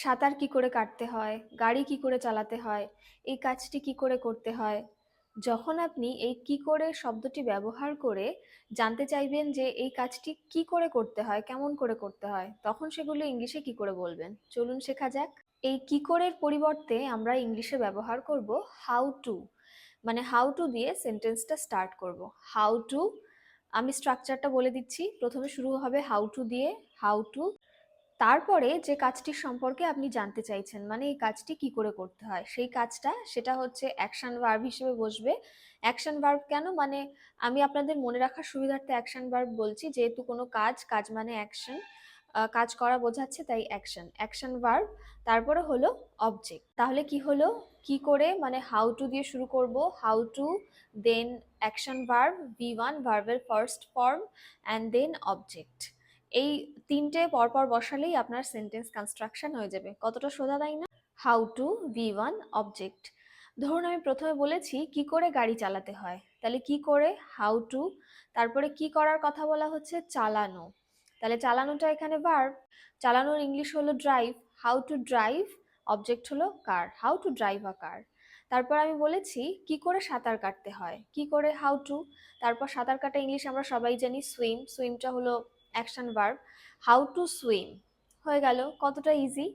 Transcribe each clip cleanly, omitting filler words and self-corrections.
সাঁতার কি করে কাটতে হয়, গাড়ি কি করে চালাতে হয়, এই কাজটি কি করে করতে হয়। যখন আপনি এই কি করে শব্দটি ব্যবহার করে জানতে চাইবেন যে এই কাজটি কি করে করতে হয়, কেমন করে করতে হয়, তখন সেগুলো ইংলিশে কি করে বলবেন, চলুন শেখা যাক। এই কি করের পরিবর্তে আমরা ইংলিশে ব্যবহার করব হাউ টু। মানে হাউ টু দিয়ে সেন্টেন্সটা স্টার্ট করব। হাউ টু, আমি স্ট্রাকচারটা বলে দিচ্ছি। প্রথমে শুরু হবে হাউ টু দিয়ে, হাউ টু। তারপরে যে কাজটির সম্পর্কে আপনি জানতে চাইছেন, মানে এই কাজটি কি করে করতে হয়, সেই কাজটা সেটা হচ্ছে অ্যাকশন ভার্ব হিসেবে বসবে। অ্যাকশন ভার্ব কেন, মানে আমি আপনাদের মনে রাখার সুবিধার্থে অ্যাকশন ভার্ব বলছি, যেহেতু কোনো কাজ, কাজ মানে অ্যাকশন, কাজ করা বোঝাচ্ছে, তাই অ্যাকশন, অ্যাকশন ভার্ব। তারপরে হলো অবজেক্ট। তাহলে কি হলো, কি করে মানে হাউ টু দিয়ে শুরু করব, how to, then action verb, V1 ভার্বের first form, and then object. এই তিনটে পরপর বসালেই আপনার সেন্টেন্স কনস্ট্রাকশন হয়ে যাবে। কতটা সোজা, তাই না? How to, V1, object. ধরুন আমি প্রথমে বলেছি কি করে গাড়ি চালাতে হয়, তাহলে কি করে, হাউ টু। তারপরে কি করার কথা বলা হচ্ছে, চালানো, তাহলে চালানোটা এখানে ভার্ব। চালানোর ইংলিশ হলো drive, how to drive. Object হলো কার, হাউ টু ড্রাইভ আ কার। তারপর আমি বলেছি কি করে সাঁতার কাটতে হয়, কি করে, হাউ টু। তারপর সাঁতার কাটা ইংলিশ আমরা সবাই জানি সুইম, সুইমটা হলো action verb, how to swim. হয়ে গেল, কতটা ইজি।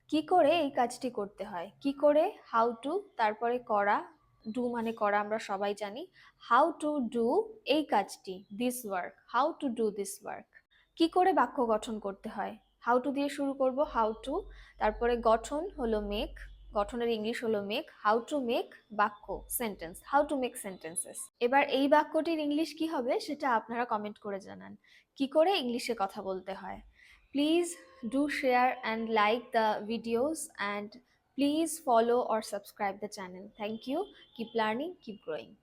কি করে এই কাজটি করতে হয়, কি করে, হাউ টু, তারপরে করা, ডু মানে করা আমরা সবাই জানি, হাউ টু ডু এই কাজটি, this work, how to do this work. কি করে বাক্য গঠন করতে হয়, হাউ টু দিয়ে শুরু করব, হাউ টু। তারপরে গঠন হলো মেক, গঠনের ইংলিশ হলো মেক, হাউ টু মেক বাক্য, sentence, how to make sentences. এবার এই বাক্যটির ইংলিশ কি হবে সেটা আপনারা কমেন্ট করে জানান, কি করে ইংলিশে কথা বলতে হয়। Please do share and like the videos, and please follow or subscribe the channel. Thank you. Keep learning, keep growing.